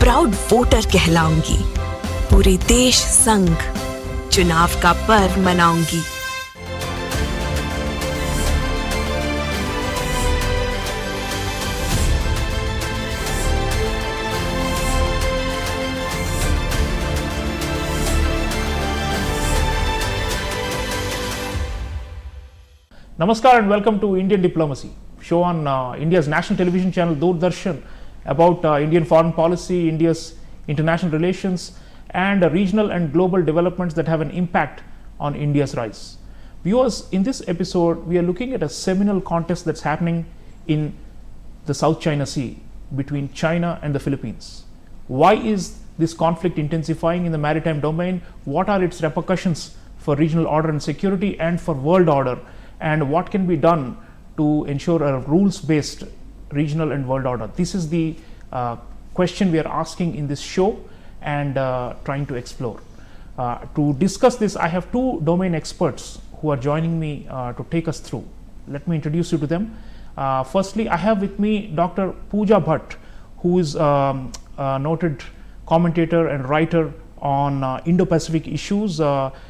Proud voter कहलाऊंगी, पूरे देश संग चुनाव का पर्व मनाऊंगी। Namaskar and welcome to Indian Diplomacy, show on India's national television channel Doordarshan about Indian foreign policy, India's international relations and regional and global developments that have an impact on India's rise. Viewers, in this episode we are looking at a seminal contest that's happening in the South China Sea between China and the Philippines. Why is this conflict intensifying in the maritime domain? What are its repercussions for regional order and security and for world order? And what can be done to ensure a rules-based regional and world order? This is the question we are asking in this show and trying to explore. To discuss this, I have two domain experts who are joining me to take us through. Let me introduce you to them. Firstly, I have with me Dr. Pooja Bhatt, who is a noted commentator and writer on Indo-Pacific issues.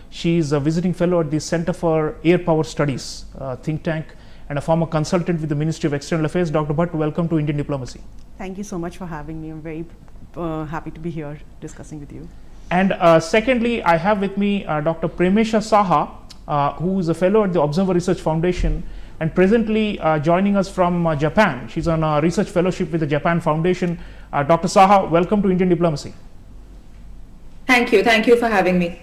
She is a visiting fellow at the Center for Air Power Studies think tank and a former consultant with the Ministry of External Affairs. Dr. Bhatt, welcome to Indian Diplomacy. Thank you so much for having me. I'm very happy to be here discussing with you. And secondly, I have with me Dr. Premesha Saha, who is a fellow at the Observer Research Foundation and presently joining us from Japan. She's on a research fellowship with the Japan Foundation. Dr. Saha, welcome to Indian Diplomacy. Thank you for having me.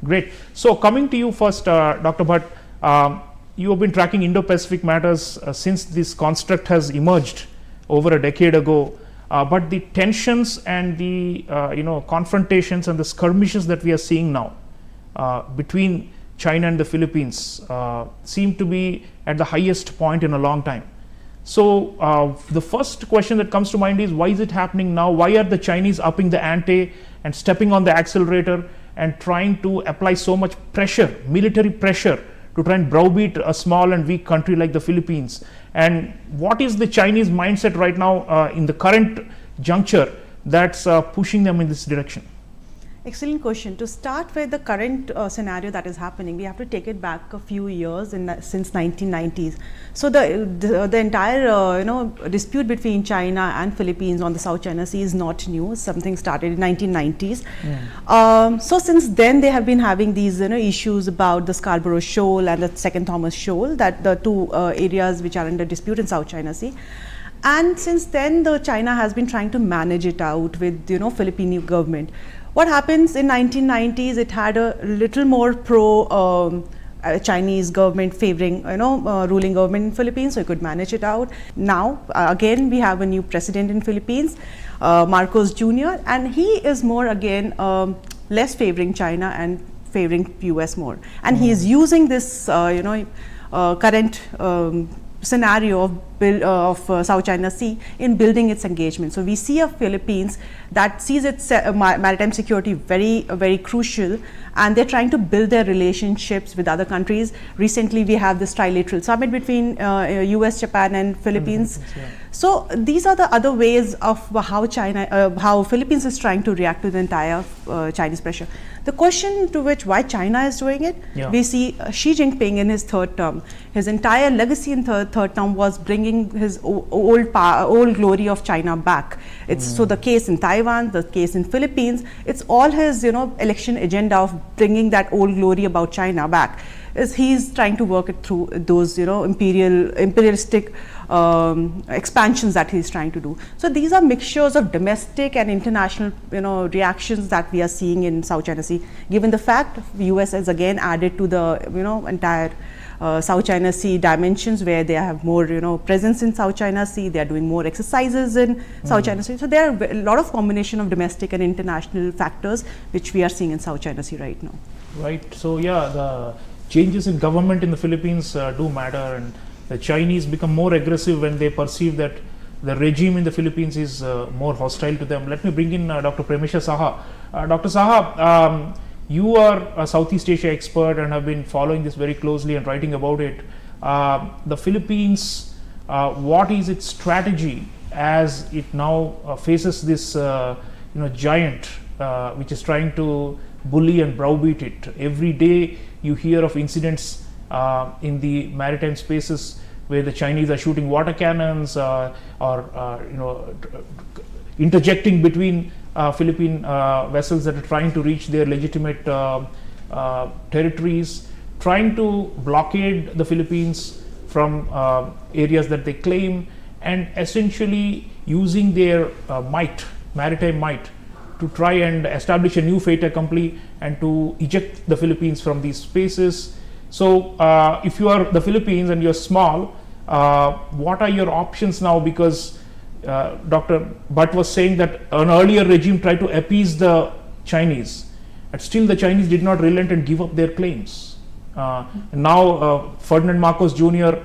Great. So coming to you first, Dr. Bhatt, you have been tracking Indo-Pacific matters since this construct has emerged over a decade ago. But the tensions and the confrontations and the skirmishes that we are seeing now between China and the Philippines seem to be at the highest point in a long time. So the first question that comes to mind is, why is it happening now? Why are the Chinese upping the ante and stepping on the accelerator and trying to apply so much pressure, military pressure, to try and browbeat a small and weak country like the Philippines? And what is the Chinese mindset right now in the current juncture that's pushing them in this direction? Excellent question. To start with the current scenario that is happening, we have to take it back a few years since 1990s. So the entire dispute between China and Philippines on the South China Sea is not new. Something started in 1990s. So since then they have been having these issues about the Scarborough Shoal and the Second Thomas Shoal, that the two areas which are under dispute in South China Sea. And since then China has been trying to manage it out with Philippine government. What happens in 1990s, it had a little more pro Chinese government favoring ruling government in Philippines, so it could manage it out. Now again we have a new president in Philippines, Marcos Jr., and he is more again less favoring China and favoring US more, and he is using this current scenario of South China Sea in building its engagement. So we see a Philippines that sees its maritime security very crucial, and they're trying to build their relationships with other countries. Recently we have this trilateral summit between US, Japan and Philippines. So these are the other ways of how Philippines is trying to react to the entire Chinese pressure. The question to which why China is doing it, we see Xi Jinping in his third term. His entire legacy in third term was bringing his old glory of China back. It's so the case in Taiwan, the case in Philippines, it's all his election agenda of bringing that old glory about China back. Is he's trying to work it through those imperialistic expansions that he's trying to do. So these are mixtures of domestic and international reactions that we are seeing in South China Sea. Given the fact US has again added to the entire South China Sea dimensions, where they have more presence in South China Sea, they are doing more exercises in South China Sea. So there are a lot of combination of domestic and international factors which we are seeing in South China Sea right now. Right. So yeah, the changes in government in the Philippines do matter, and the Chinese become more aggressive when they perceive that the regime in the Philippines is more hostile to them. Let me bring in Dr. Premesha Saha. Dr. Saha, you are a Southeast Asia expert and have been following this very closely and writing about it. The Philippines, what is its strategy as it now faces this giant which is trying to bully and browbeat it. Every day you hear of incidents in the maritime spaces where the Chinese are shooting water cannons or interjecting between Philippine vessels that are trying to reach their legitimate territories, trying to blockade the Philippines from areas that they claim, and essentially using their maritime might, to try and establish a new fait accompli and to eject the Philippines from these spaces. So if you are the Philippines and you're small, what are your options now? Because Dr. Bhatt was saying that an earlier regime tried to appease the Chinese, and still the Chinese did not relent and give up their claims. Now Ferdinand Marcos Jr.,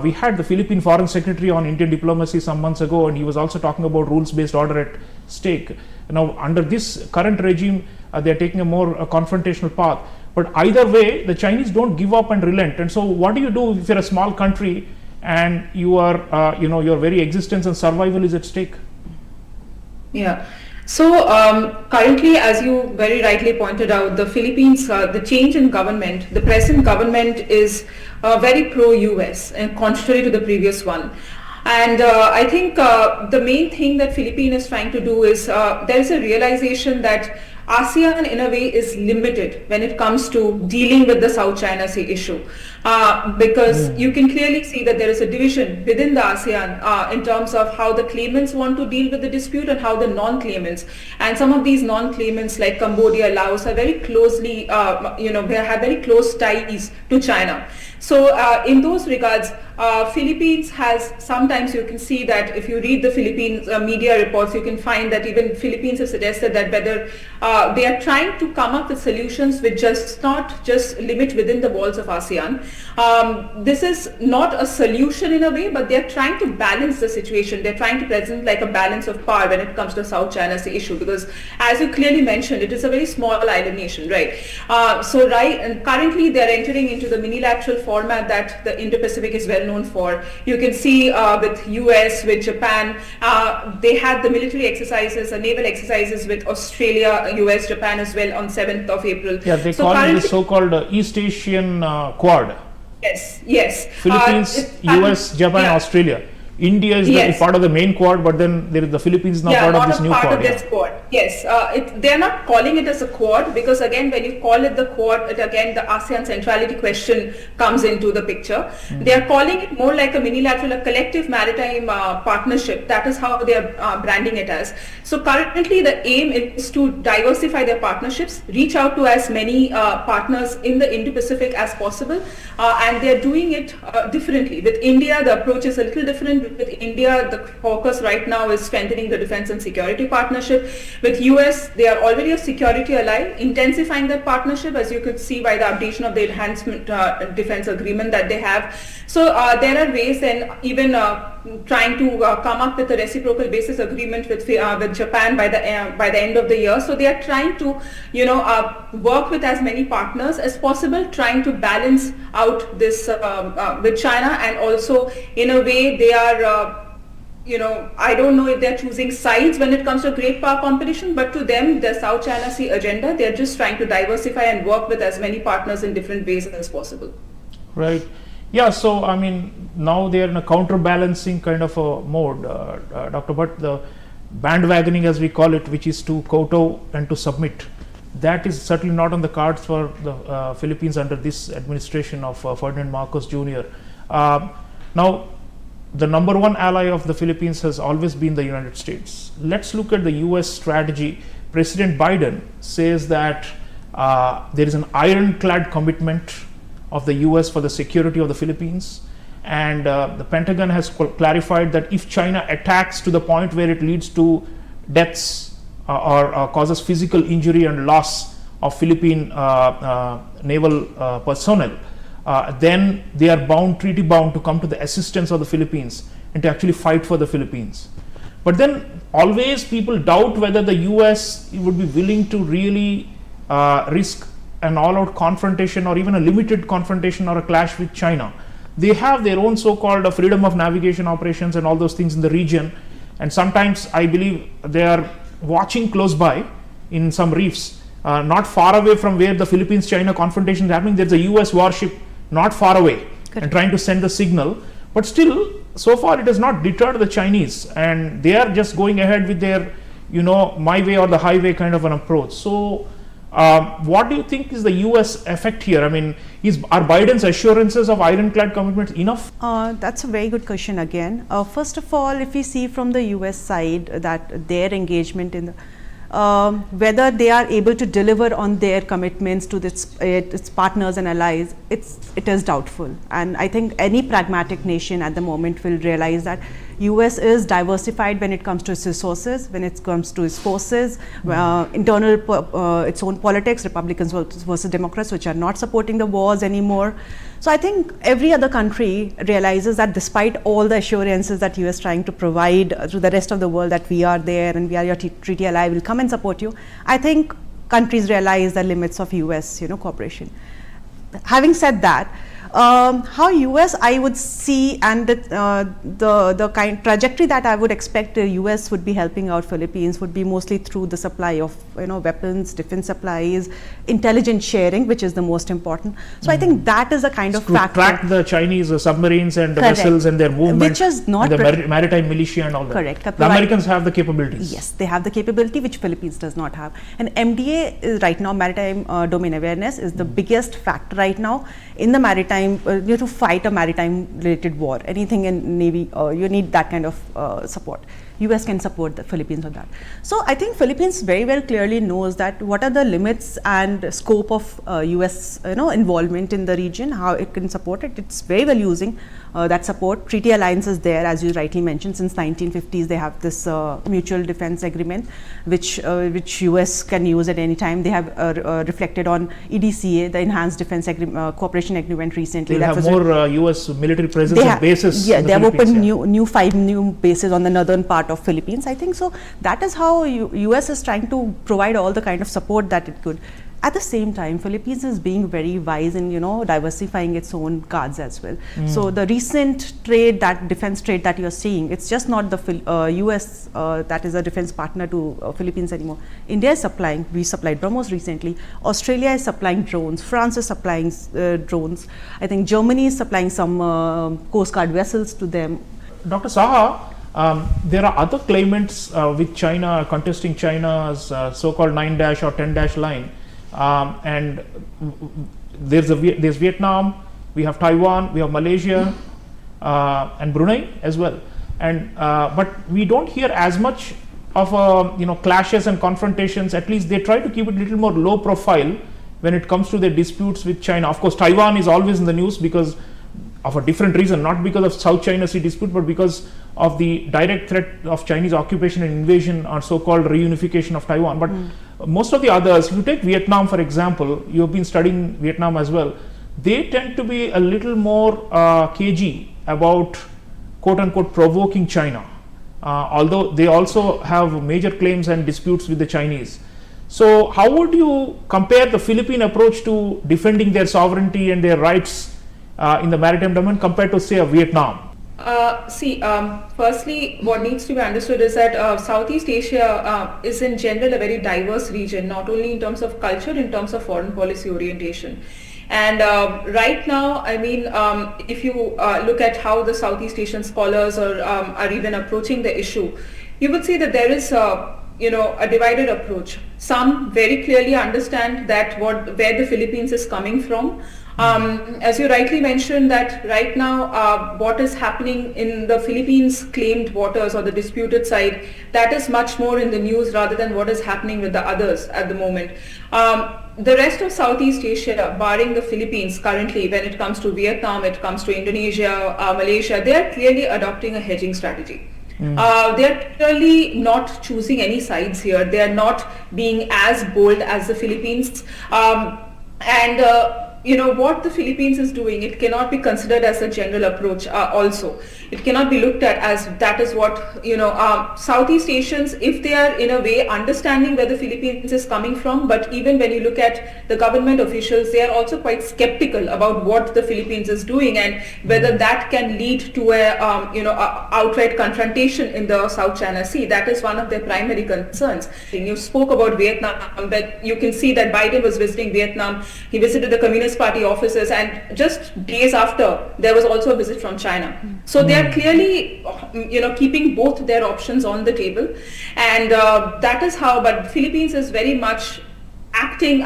we had the Philippine Foreign Secretary on Indian diplomacy some months ago, and he was also talking about rules-based order at stake. Now under this current regime, they are taking a more confrontational path. But either way, the Chinese don't give up and relent. And so what do you do if you're a small country and you are, your very existence and survival is at stake? Yeah. So currently, as you very rightly pointed out, the Philippines, the change in government, the present government is very pro-US and contrary to the previous one. And I think the main thing that Philippines is trying to do is there is a realization that ASEAN in a way is limited when it comes to dealing with the South China Sea issue, because you can clearly see that there is a division within the ASEAN in terms of how the claimants want to deal with the dispute and how the non-claimants, and some of these non-claimants like Cambodia, Laos are very closely, they have very close ties to China. So in those regards, Philippines has, sometimes you can see that if you read the Philippines media reports, you can find that even Philippines have suggested that whether they are trying to come up with solutions which just not just limit within the walls of ASEAN. This is not a solution in a way, but they are trying to balance the situation. They're trying to present like a balance of power when it comes to South China Sea issue, because as you clearly mentioned, it is a very small island nation, right? And currently they are entering into the minilateral format that the Indo-Pacific is well known for. You can see with US, with Japan, they had the military exercises, naval exercises with Australia, US, Japan as well on 7th of April. Yeah, they call it the so-called East Asian Quad. Yes. Philippines, US, Japan, Australia. India is part of the main quad, but then there is the Philippines now part of this new quad. Part of this quad. Yes, they are not calling it as a quad, because again, when you call it the quad, again the ASEAN centrality question comes into the picture. They are calling it more like a minilateral, a collective maritime partnership. That is how they are branding it as. So currently the aim is to diversify their partnerships, reach out to as many partners in the Indo-Pacific as possible, and they are doing it differently. With India, the approach is a little different. With India, the focus right now is strengthening the defense and security partnership. With US, they are already a security ally, intensifying that partnership, as you could see by the updation of the enhancement defense agreement that they have. So there are ways, and even trying to come up with a reciprocal basis agreement with Japan by the end of the year. So they are trying to work with as many partners as possible, trying to balance out this with China, and also in a way they are I don't know if they're choosing sides when it comes to great power competition, but to them, the South China Sea agenda, they're just trying to diversify and work with as many partners in different ways as possible. Right. Yeah, so I mean, now they are in a counterbalancing kind of a mode, Dr. Bhatt. The bandwagoning, as we call it, which is to kowtow and to submit, that is certainly not on the cards for the Philippines under this administration of Ferdinand Marcos Jr. Now, the number one ally of the Philippines has always been the United States. Let's look at the US strategy. President Biden says that there is an ironclad commitment of the US for the security of the Philippines, and the Pentagon has clarified that if China attacks to the point where it leads to deaths or causes physical injury and loss of Philippine naval personnel, then they are treaty bound to come to the assistance of the Philippines and to actually fight for the Philippines. But then always people doubt whether the US would be willing to really risk an all-out confrontation or even a limited confrontation or a clash with China. They have their own so-called freedom of navigation operations and all those things in the region, and sometimes I believe they are watching close by in some reefs, not far away from where the Philippines-China confrontation is happening. There's a US warship not far away and trying to send the signal, but still, so far it has not deterred the Chinese, and they are just going ahead with their, my way or the highway kind of an approach. So, what do you think is the US effect here? I mean, are Biden's assurances of ironclad commitments enough? That's a very good question again. First of all, if we see from the US side that their engagement in the whether they are able to deliver on their commitments to its partners and allies, it is doubtful. And I think any pragmatic nation at the moment will realize that US is diversified when it comes to its resources, when it comes to its forces, internal its own politics, Republicans versus Democrats, which are not supporting the wars anymore. So I think every other country realizes that despite all the assurances that US is trying to provide to the rest of the world that we are there and we are your treaty ally, we'll come and support you, I think countries realize the limits of US cooperation. Having said that, how US I would see, and the kind trajectory that I would expect the US would be helping out Philippines would be mostly through the supply of defense weapons, supplies, intelligence sharing, which is the most important. So I think that is a kind of factor. Track the Chinese submarines and vessels and their movement, which is not and the maritime militia and all that. Correct. The Americans have the capabilities. Yes, they have the capability which Philippines does not have. And MDA is right now, maritime domain awareness, is the biggest factor right now in the maritime. To fight a maritime related war, anything in Navy, you need that kind of support. US can support the Philippines on that. So I think Philippines very well clearly knows that what are the limits and scope of US involvement in the region, how it can support it. It's very well using that support. Treaty alliance is there, as you rightly mentioned. Since 1950s they have this mutual defense agreement which US can use at any time. They have reflected on EDCA, the enhanced defense cooperation agreement recently. They have more US military presence and bases. Yeah, they have opened 5 new bases on the northern part of Philippines. I think so that is how US is trying to provide all the kind of support that it could. At the same time, Philippines is being very wise in diversifying its own cards as well. So the recent trade, that defense trade that you are seeing, it's just not the US that is a defense partner to Philippines anymore. India is supplying. We supplied BrahMos recently. Australia is supplying drones. France is supplying drones. I think Germany is supplying some Coast Guard vessels to them. Dr. Saha, there are other claimants with China contesting China's so-called 9- or 10- line. And there's Vietnam, we have Taiwan, we have Malaysia, and Brunei as well. And but we don't hear as much of clashes and confrontations. At least they try to keep it a little more low profile when it comes to their disputes with China. Of course, Taiwan is always in the news because of a different reason, not because of South China Sea dispute, but because of the direct threat of Chinese occupation and invasion or so-called reunification of Taiwan. But most of the others, if you take Vietnam for example, you have been studying Vietnam as well, they tend to be a little more cagey about quote-unquote provoking China, although they also have major claims and disputes with the Chinese. So how would you compare the Philippine approach to defending their sovereignty and their rights in the maritime domain compared to, say, Vietnam? Firstly, what needs to be understood is that Southeast Asia is in general a very diverse region, not only in terms of culture, in terms of foreign policy orientation. And right now, I mean, if you look at how the Southeast Asian scholars are even approaching the issue, you would see that there is a divided approach. Some very clearly understand that where the Philippines is coming from. As you rightly mentioned, that right now what is happening in the Philippines claimed waters or the disputed side, that is much more in the news rather than what is happening with the others at the moment. The rest of Southeast Asia, barring the Philippines currently, when it comes to Vietnam, it comes to Indonesia, Malaysia, they are clearly adopting a hedging strategy. They are clearly not choosing any sides here. They are not being as bold as the Philippines. what the Philippines is doing, it cannot be considered as a general approach also. It cannot be looked at as that is what, Southeast Asians, if they are in a way understanding where the Philippines is coming from, but even when you look at the government officials, they are also quite skeptical about what the Philippines is doing and whether that can lead to a outright confrontation in the South China Sea. That is one of their primary concerns. You spoke about Vietnam, but you can see that Biden was visiting Vietnam. He visited the Communist Party offices, and just days after, there was also a visit from China. So they are clearly, keeping both their options on the table, and that is how. But Philippines is very much acting,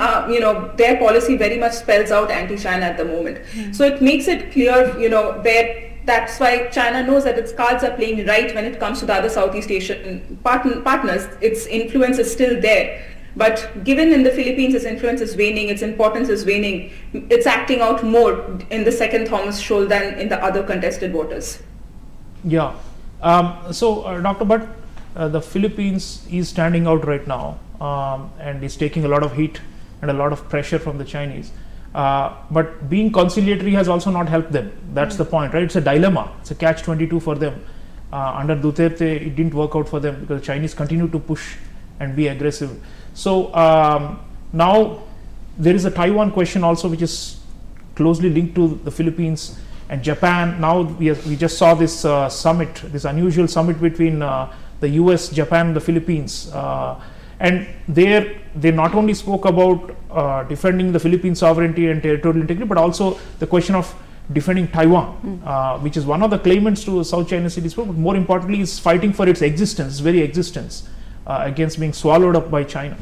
their policy very much spells out anti-China at the moment. So it makes it clear, where that's why China knows that its cards are playing right when it comes to the other Southeast Asian partners. Its influence is still there. But given in the Philippines its influence is waning, its importance is waning, it's acting out more in the second Thomas Shoal than in the other contested waters. Yeah. So, Dr. Bhatt, the Philippines is standing out right now and is taking a lot of heat and a lot of pressure from the Chinese. But being conciliatory has also not helped them. That's the point, right? It's a dilemma. It's a catch-22 for them. Under Duterte, it didn't work out for them because the Chinese continue to push and be aggressive. So now there is a Taiwan question also, which is closely linked to the Philippines and Japan. Now we just saw this summit, this unusual summit between the US, Japan, and the Philippines. And they not only spoke about defending the Philippine sovereignty and territorial integrity, but also the question of defending Taiwan, which is one of the claimants to South China Sea dispute, but more importantly is fighting for its existence, its very existence, against being swallowed up by China.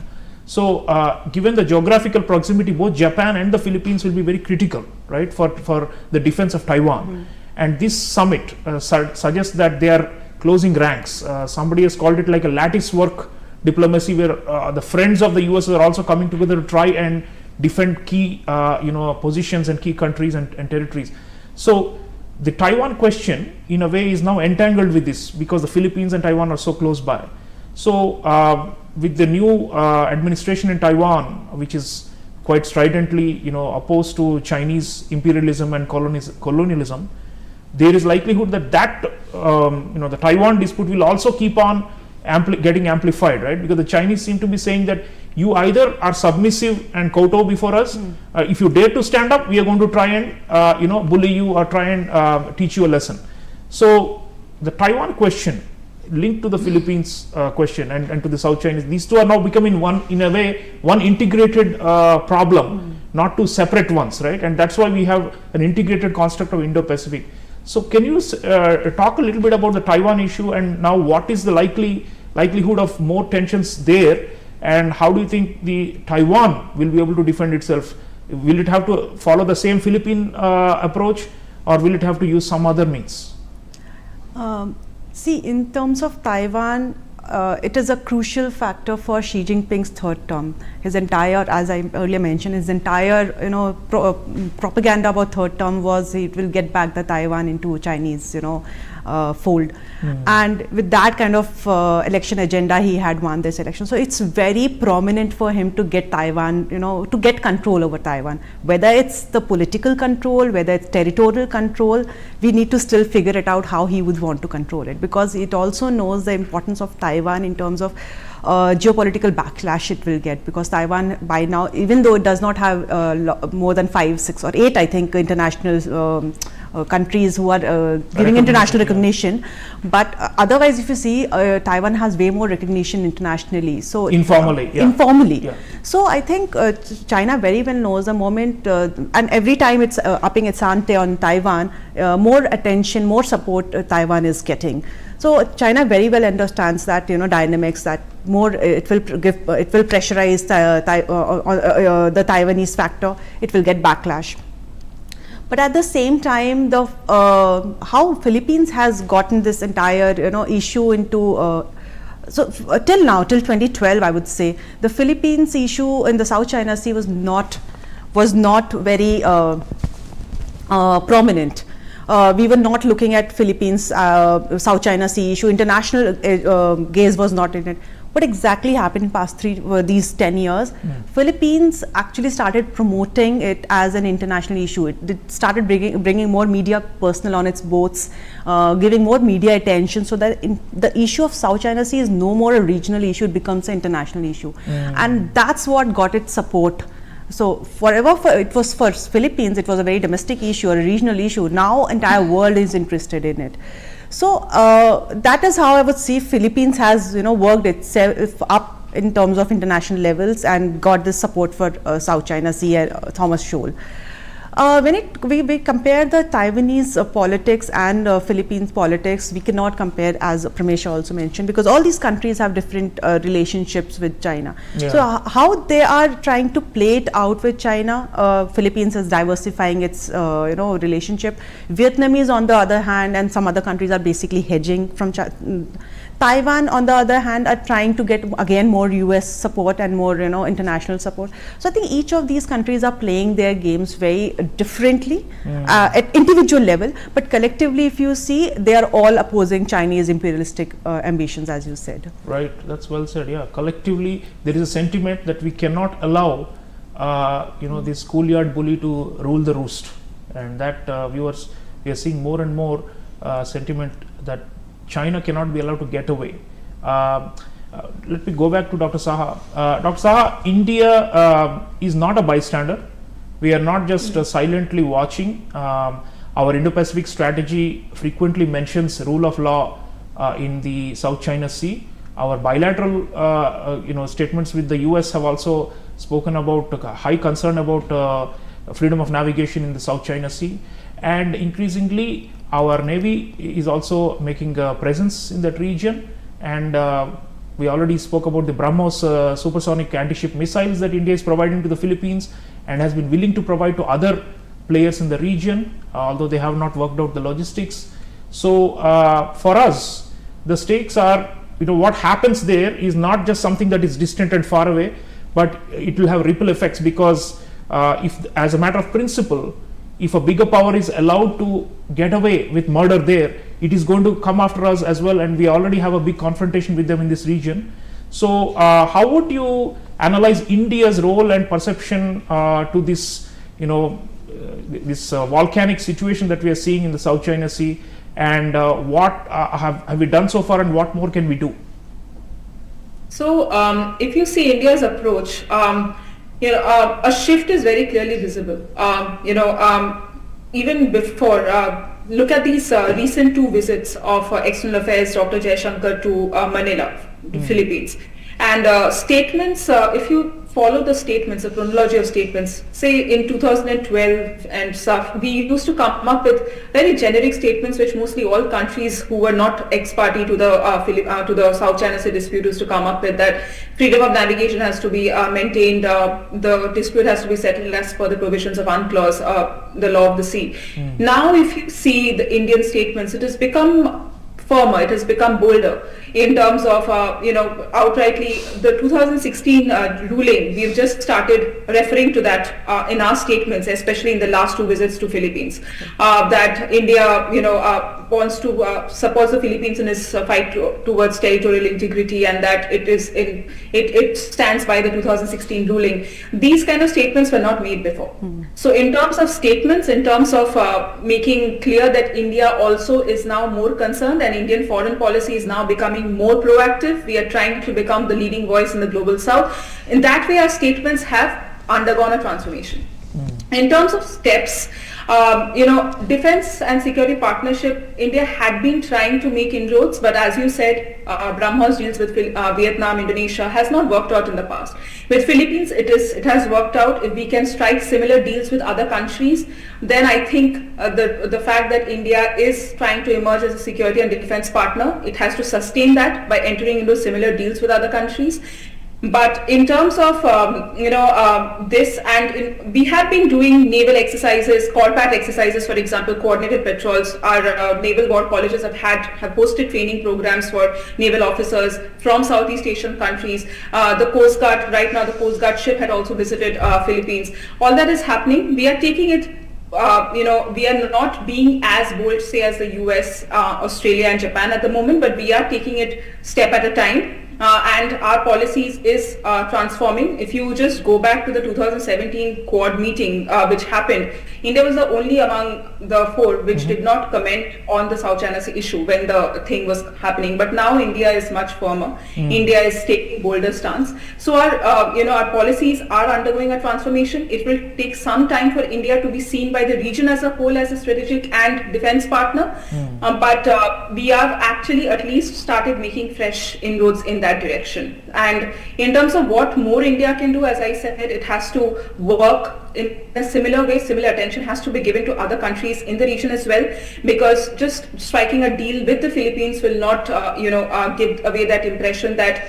So given the geographical proximity, both Japan and the Philippines will be very critical, right, for the defense of Taiwan. And this summit suggests that they are closing ranks. Somebody has called it like a lattice work diplomacy, where the friends of the US are also coming together to try and defend key positions and key countries and territories. So the Taiwan question in a way is now entangled with this because the Philippines and Taiwan are so close by. So with the new administration in Taiwan, which is quite stridently opposed to Chinese imperialism and colonialism, there is likelihood that the Taiwan dispute will also keep on getting amplified, right? Because the Chinese seem to be saying that you either are submissive and kowtow before us. If you dare to stand up, we are going to try and bully you or try and teach you a lesson. So the Taiwan question linked to the Philippines question and to the South Chinese, these two are now becoming one integrated problem, not two separate ones, right? And that's why we have an integrated construct of Indo-Pacific. So can you talk a little bit about the Taiwan issue, and now what is the likelihood of more tensions there, and how do you think the Taiwan will be able to defend itself? Will it have to follow the same Philippine approach, or will it have to use some other means? See, in terms of Taiwan, it is a crucial factor for Xi Jinping's third term. His entire, as I earlier mentioned, his entire propaganda about third term was it will get back the Taiwan into Chinese fold. And with that kind of election agenda, he had won this election. So it's very prominent for him to get Taiwan, to get control over Taiwan. Whether it's the political control, whether it's territorial control, we need to still figure it out how he would want to control it, because it also knows the importance of Taiwan in terms of geopolitical backlash it will get, because Taiwan by now, even though it does not have more than 5, 6 or 8, I think, international countries who are giving international recognition, but otherwise if you see, Taiwan has way more recognition internationally. So informally. Yeah. So I think China very well knows the moment, and every time it's upping its ante on Taiwan, more attention, more support Taiwan is getting. So China very well understands that dynamics, that more it will pressurize the Taiwanese factor, it will get backlash. But at the same time, the how Philippines has gotten this entire issue into till now, till 2012, I would say the Philippines issue in the South China Sea was not very prominent. We were not looking at Philippines South China Sea issue. International gaze was not in it. what exactly happened in past these 10 years? Philippines actually started promoting it as an international issue. It started bringing more media personnel on its boats, giving more media attention, so that the issue of South China Sea is no more a regional issue, it becomes an international issue. And that's what got its support. So forever, it was for Philippines, it was a very domestic issue or a regional issue. Now entire world is interested in it. So that is how I would see Philippines has worked itself up in terms of international levels and got this support for South China Sea and Thomas Shoal. When we compare the Taiwanese politics and Philippines politics, we cannot compare, as Premesha also mentioned, because all these countries have different relationships with China. Yeah. So how they are trying to play it out with China, Philippines is diversifying its relationship. Vietnamese on the other hand, and some other countries are basically hedging from China. Taiwan, on the other hand, are trying to get again more US support and more international support. So I think each of these countries are playing their games very differently at individual level, but collectively, if you see, they are all opposing Chinese imperialistic ambitions, as you said. Right, that's well said. Yeah, collectively there is a sentiment that we cannot allow this schoolyard bully to rule the roost, and that viewers, we are seeing more and more sentiment that China cannot be allowed to get away. Let me go back to Dr. Saha. Dr. Saha, India is not a bystander. We are not just silently watching. Our Indo-Pacific strategy frequently mentions rule of law in the South China Sea. Our bilateral statements with the US have also spoken about high concern about freedom of navigation in the South China Sea, and increasingly our Navy is also making a presence in that region, and we already spoke about the BrahMos supersonic anti-ship missiles that India is providing to the Philippines and has been willing to provide to other players in the region, although they have not worked out the logistics. So for us, the stakes are, what happens there is not just something that is distant and far away, but it will have ripple effects, because if, as a matter of principle, if a bigger power is allowed to get away with murder there, it is going to come after us as well, and we already have a big confrontation with them in this region. So how would you analyze India's role and perception to this, this volcanic situation that we are seeing in the South China Sea, and what have we done so far, and what more can we do? So if you see India's approach, a shift is very clearly visible. Even before, look at these recent two visits of External Affairs Dr. Jaishankar to Manila, Philippines, and statements. If you follow the statements, the chronology of statements, say in 2012 and stuff, we used to come up with very generic statements which mostly all countries who were not ex-party to the South China Sea dispute used to come up with, that freedom of navigation has to be maintained, the dispute has to be settled as per the provisions of UNCLOS, the law of the sea. Now if you see the Indian statements, it has become firmer, it has become bolder in terms of, outrightly the 2016 ruling. We've just started referring to that in our statements, especially in the last two visits to Philippines, that India, wants to support the Philippines in its fight towards territorial integrity, and that it stands by the 2016 ruling. These kind of statements were not made before. So in terms of statements, in terms of making clear that India also is now more concerned, and Indian foreign policy is now becoming more proactive, we are trying to become the leading voice in the global South. In that way, our statements have undergone a transformation. In terms of steps, defense and security partnership, India had been trying to make inroads, but as you said, BrahMos deals with Vietnam, Indonesia has not worked out in the past. With Philippines, it has worked out. If we can strike similar deals with other countries, then I think the fact that India is trying to emerge as a security and defense partner, it has to sustain that by entering into similar deals with other countries. But in terms of this, and we have been doing naval exercises, combat exercises, for example, coordinated patrols. Our naval war colleges have hosted training programs for naval officers from Southeast Asian countries. The Coast Guard, right now the Coast Guard ship had also visited Philippines. All that is happening. We are taking it. We are not being as bold, say, as the US, Australia and Japan at the moment, but we are taking it step at a time. and our policies is transforming. If you just go back to the 2017 Quad meeting which happened, India was the only among the four which did not comment on the South China Sea issue when the thing was happening. But now India is much firmer. India is taking bolder stance. So our our policies are undergoing a transformation. It will take some time for India to be seen by the region as a whole as a strategic and defense partner. But we have actually at least started making fresh inroads in that direction. And in terms of what more India can do, as I said, it has to work in a similar way. Similar attention has to be given to other countries in the region as well, because just striking a deal with the Philippines will not give away that impression that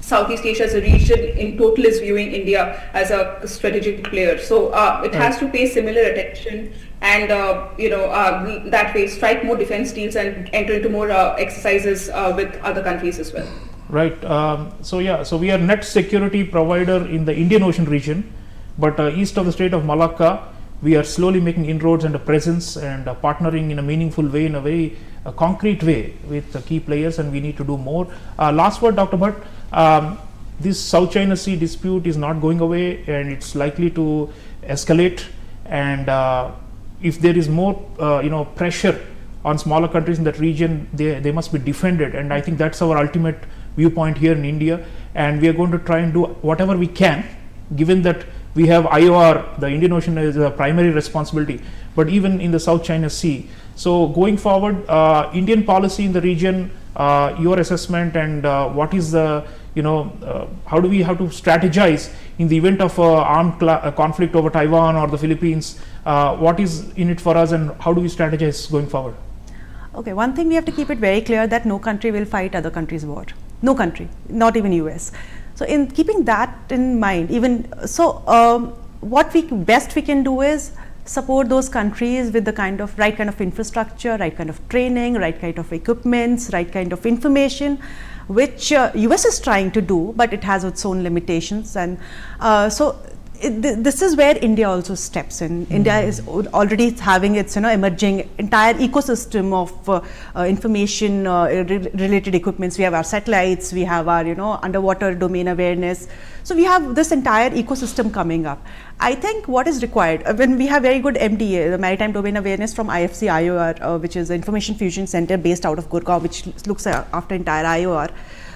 Southeast Asia as a region in total is viewing India as a strategic player. So it has to pay similar attention and that way strike more defense deals and enter into more exercises with other countries as well. Right. So we are net security provider in the Indian Ocean region, but east of the Strait of Malacca, we are slowly making inroads and a presence and partnering in a meaningful way, in a very concrete way with the key players, and we need to do more. Last word, Dr. Bhatt. This South China Sea dispute is not going away, and it's likely to escalate. And if there is more, pressure on smaller countries in that region, they must be defended. And I think that's our ultimate viewpoint here in India. And we are going to try and do whatever we can, given that we have IOR, the Indian Ocean is a primary responsibility, but even in the South China Sea. So going forward, Indian policy in the region, your assessment, and what is the, how do we have to strategize in the event of armed conflict over Taiwan or the Philippines? What is in it for us, and how do we strategize going forward? Okay, one thing we have to keep it very clear that no country will fight other countries' war. No country, not even US. So in keeping that in mind, what we best we can do is support those countries with the right kind of infrastructure, right kind of training, right kind of equipments, right kind of information, which US is trying to do, but it has its own limitations. And this is where India also steps in. India is already having its emerging entire ecosystem of information related equipments. We have our satellites, we have our underwater domain awareness. So we have this entire ecosystem coming up. I think what is required when we have very good MDA, the Maritime Domain Awareness from IFC IOR, which is the Information Fusion Center based out of Gurgaon, which looks after entire IOR.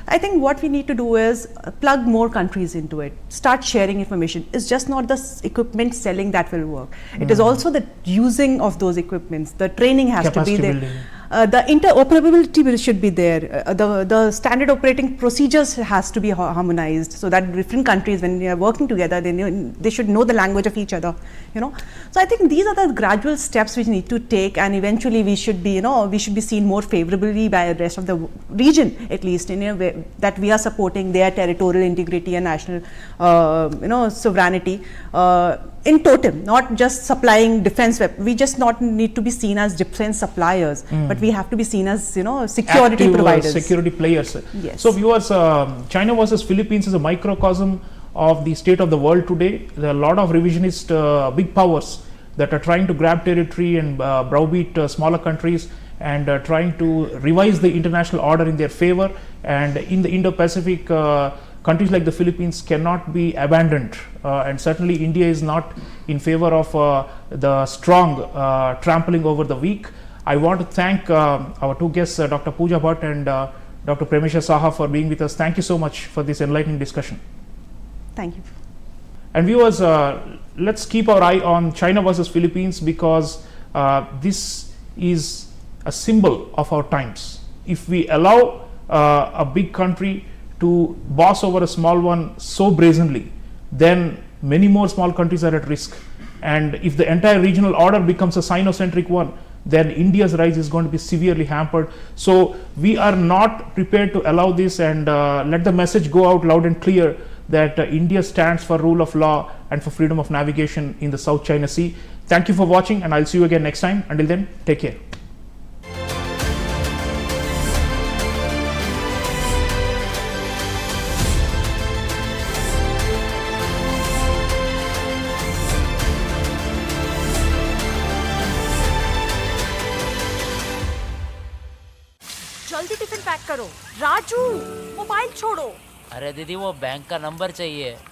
I think what we need to do is plug more countries into it, start sharing information. It's just not the equipment selling that will work. It is also the using of those equipments. The training has to be there. The interoperability should be there. The standard operating procedures has to be harmonized, so that different countries, when they are working together, they should know the language of each other. So I think these are the gradual steps we need to take, and eventually we should be seen more favorably by the rest of the region, at least in a way that we are supporting their territorial integrity and national sovereignty in totem, not just supplying defense weapons. We just not need to be seen as defense suppliers, but we have to be seen as security active, providers, security players. Yes. So viewers, China versus Philippines is a microcosm of the state of the world today. There are a lot of revisionist big powers that are trying to grab territory and browbeat smaller countries, and trying to revise the international order in their favor. And in the Indo-Pacific, countries like the Philippines cannot be abandoned, and certainly India is not in favor of the strong trampling over the weak. I want to thank our two guests, Dr. Pooja Bhatt and Dr. Premesha Saha, for being with us. Thank you so much for this enlightening discussion. Thank you. And viewers, let's keep our eye on China versus Philippines, because this is a symbol of our times. If we allow a big country to boss over a small one so brazenly, then many more small countries are at risk. And if the entire regional order becomes a Sino-centric one, then India's rise is going to be severely hampered. So we are not prepared to allow this, and let the message go out loud and clear that India stands for rule of law and for freedom of navigation in the South China Sea. Thank you for watching, and I'll see you again next time. Until then, take care. जल्दी tiffin pack करो Raju. Mobile छोड़ो। अरे दीदी वो bank का number चाहिए।